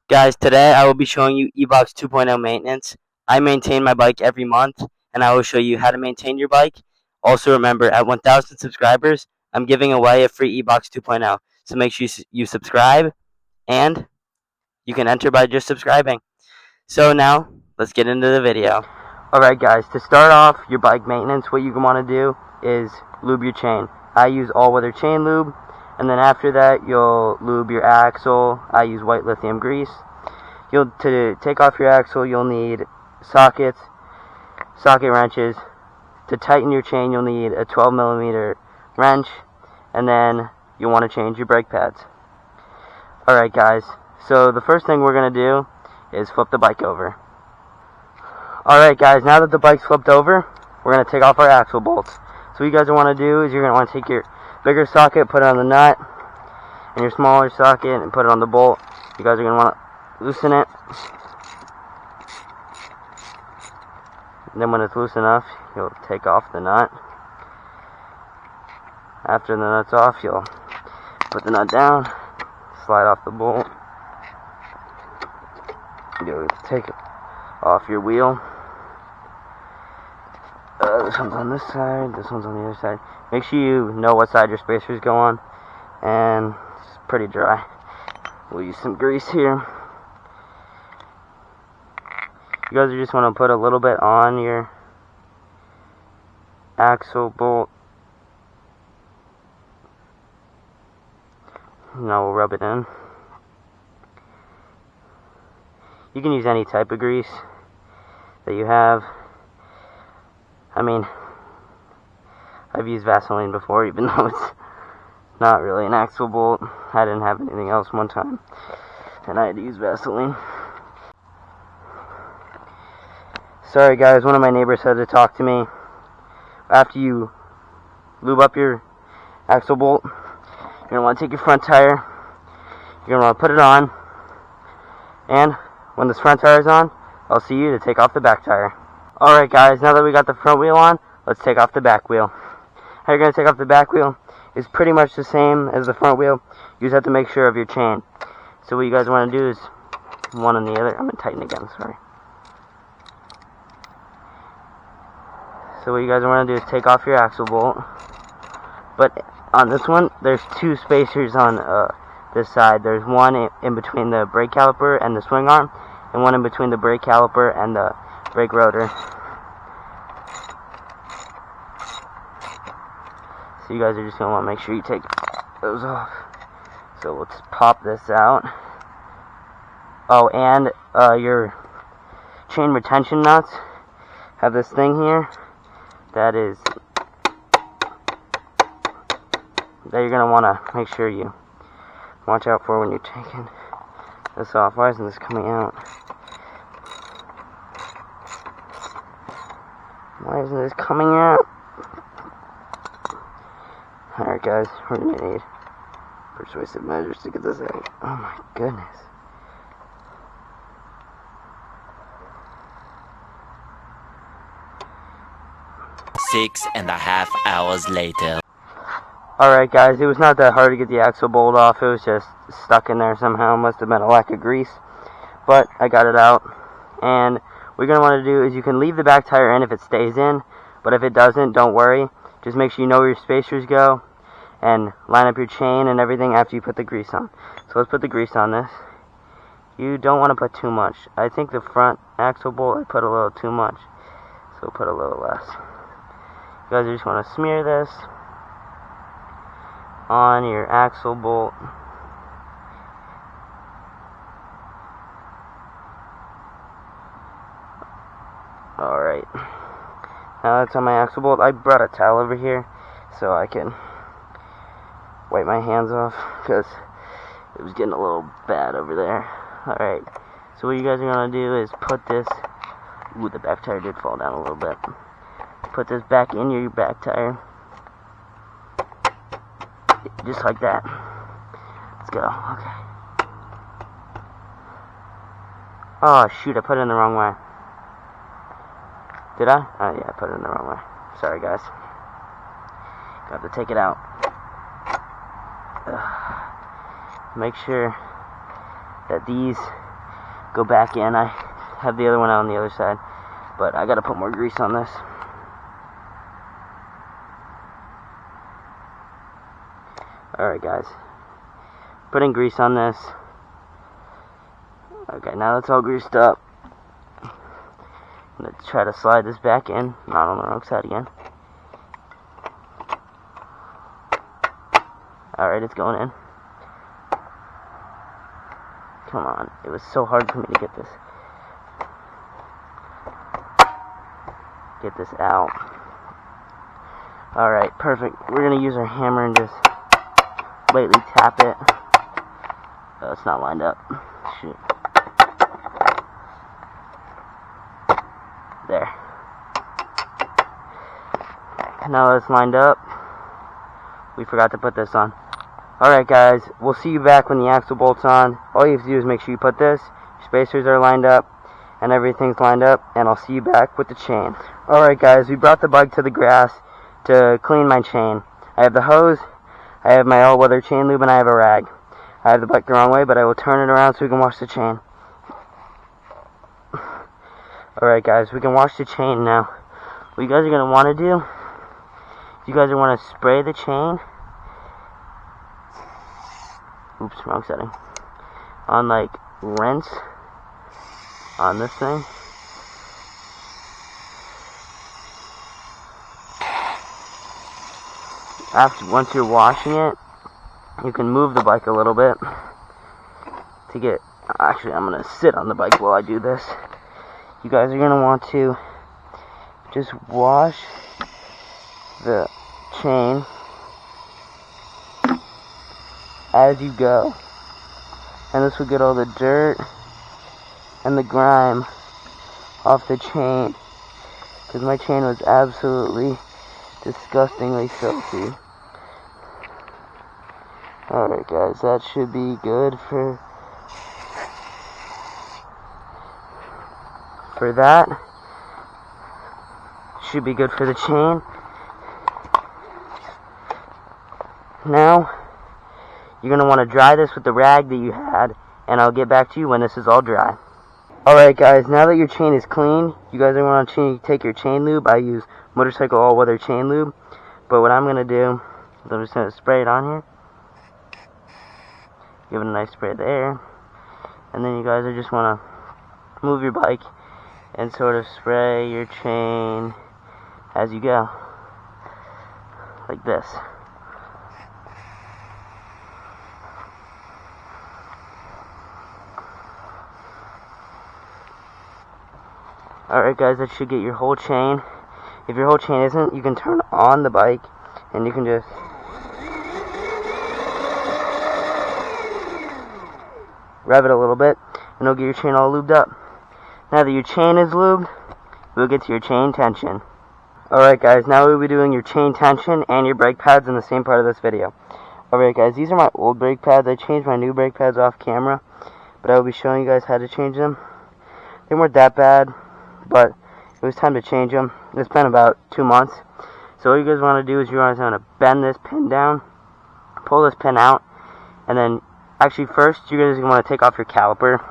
Guys, today I will be showing you EBOX 2.0 maintenance. I maintain my bike every month, and I will show you how to maintain your bike. Also remember, at 1,000 subscribers, I'm giving away a free EBOX 2.0. So make sure you subscribe, and you can enter by just subscribing. So now, let's get into the video. Alright guys, to start off your bike maintenance, what you want to do is lube your chain. I use all-weather chain lube. And then after that, you'll lube your axle. I use white lithium grease. To take off your axle, you'll need sockets, socket wrenches. To tighten your chain, you'll need a 12mm wrench. And then you'll want to change your brake pads. Alright guys, so the first thing we're going to do is flip the bike over. Alright guys, now that the bike's flipped over, we're going to take off our axle bolts. So what you guys want to do is you're going to want to take your bigger socket, put it on the nut, and your smaller socket, and put it on the bolt. You guys are going to want to loosen it. And then when it's loose enough, you'll take off the nut. After the nut's off, you'll put the nut down, slide off the bolt. You'll take off your wheel. This one's on this side, this one's on the other side. Make sure you know what side your spacers go on. And it's pretty dry. We'll use some grease here. You guys just want to put a little bit on your axle bolt. Now we'll rub it in. You can use any type of grease that you have. I mean, I've used Vaseline before, even though it's not really an axle bolt. I didn't have anything else one time, and I had to use Vaseline. Sorry guys, one of my neighbors had to talk to me. After you lube up your axle bolt, you're going to want to take your front tire, you're going to want to put it on, and when this front tire is on, I'll see you to take off the back tire. Alright guys, now that we got the front wheel on, let's take off the back wheel. How you're going to take off the back wheel is pretty much the same as the front wheel. You just have to make sure of your chain. So what you guys want to do is one and the other. I'm going to tighten again, sorry. So what you guys want to do is take off your axle bolt. But on this one, there's two spacers on this side. There's one in between the brake caliper and the swing arm, and one in between the brake caliper and the brake rotor. So you guys are just going to want to make sure you take those off. So let's pop this out. Oh, and your chain retention nuts have this thing here that you're going to want to make sure you watch out for when you're taking this off. Why isn't this coming out? Why isn't this coming out? Alright guys, we're going to need persuasive measures to get this out. Oh my goodness. Six and a half hours later. Alright guys, it was not that hard to get the axle bolt off. It was just stuck in there somehow. Must have been a lack of grease. But I got it out. And what you're going to want to do is you can leave the back tire in if it stays in. But if it doesn't, don't worry. Just make sure you know where your spacers go. And line up your chain and everything after you put the grease on. So let's put the grease on this. You don't want to put too much. I think the front axle bolt I put a little too much. So put a little less. You guys just want to smear this on your axle bolt. Alright. Now that's on my axle bolt. I brought a towel over here so I can wipe my hands off because it was getting a little bad over there. Alright. So what you guys are going to do is put this... Ooh, the back tire did fall down a little bit. Put this back in your back tire. Just like that. Let's go. Okay. Oh, shoot. I put it in the wrong way. Did I? Oh, yeah. I put it in the wrong way. Sorry, guys. Got to take it out. Make sure that these go back in. I have the other one out on the other side, but I gotta put more grease on this. Alright guys, putting grease on this. Okay, now that's all greased up. I'm gonna try to slide this back in, not on the wrong side again. Alright, it's going in. Come on, it was so hard for me to get this out. Alright, perfect. We're gonna use our hammer and just lightly tap it. Oh, it's not lined up. Shoot. There. Now that it's lined up, we forgot to put this on. Alright guys, we'll see you back when the axle bolt's on. All you have to do is make sure you put this, your spacers are lined up, and everything's lined up, and I'll see you back with the chain. Alright guys, we brought the bike to the grass to clean my chain. I have the hose, I have my all-weather chain lube, and I have a rag. I have the bike the wrong way, but I will turn it around so we can wash the chain. Alright guys, we can wash the chain now. What you guys are going to want to do, you guys are want to spray the chain. Oops, wrong setting. On like rinse on this thing. Once you're washing it, you can move the bike a little bit to get. Actually, I'm gonna sit on the bike while I do this. You guys are gonna want to just wash the chain as you go, and this will get all the dirt and the grime off the chain, because my chain was absolutely disgustingly filthy. Alright guys, that should be good for that. Should be good for the chain. Now you're going to want to dry this with the rag that you had, and I'll get back to you when this is all dry. Alright guys, now that your chain is clean, you guys are going to take your chain lube. I use Motorcycle All-Weather Chain Lube, but what I'm going to do is I'm just going to spray it on here. Give it a nice spray there, and then you guys are just want to move your bike and sort of spray your chain as you go, like this. Alright guys, that should get your whole chain. If your whole chain isn't, you can turn on the bike and you can just rev it a little bit, and it'll get your chain all lubed up. Now that your chain is lubed, we'll get to your chain tension. Alright guys, now we'll be doing your chain tension and your brake pads in the same part of this video. Alright guys, these are my old brake pads. I changed my new brake pads off camera, but I will be showing you guys how to change them. They weren't that bad, but it was time to change them. It's been about 2 months. So what you guys want to do is you guys want to bend this pin down, pull this pin out, and then actually first you guys want to take off your caliper,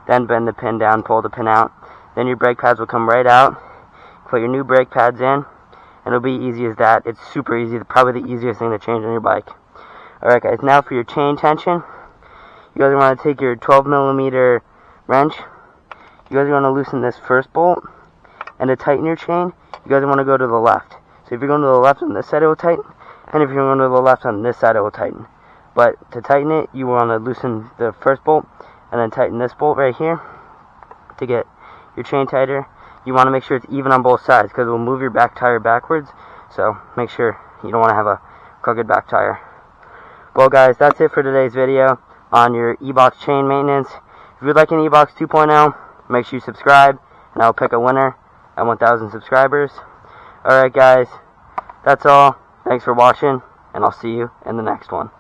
then bend the pin down, pull the pin out, then your brake pads will come right out. Put your new brake pads in, and it'll be easy as that. It's super easy, probably the easiest thing to change on your bike. Alright guys, now for your chain tension, you guys want to take your 12mm wrench. You guys are going to loosen this first bolt, and to tighten your chain, you guys want to go to the left. So if you're going to the left on this side, it will tighten, and if you're going to the left on this side, it will tighten. But to tighten it, you want to loosen the first bolt, and then tighten this bolt right here to get your chain tighter. You want to make sure it's even on both sides, because it will move your back tire backwards, so make sure you don't want to have a crooked back tire. Well guys, that's it for today's video on your EBOX chain maintenance. If you'd like an EBOX 2.0, make sure you subscribe, and I'll pick a winner at 1,000 subscribers. Alright guys, that's all. Thanks for watching, and I'll see you in the next one.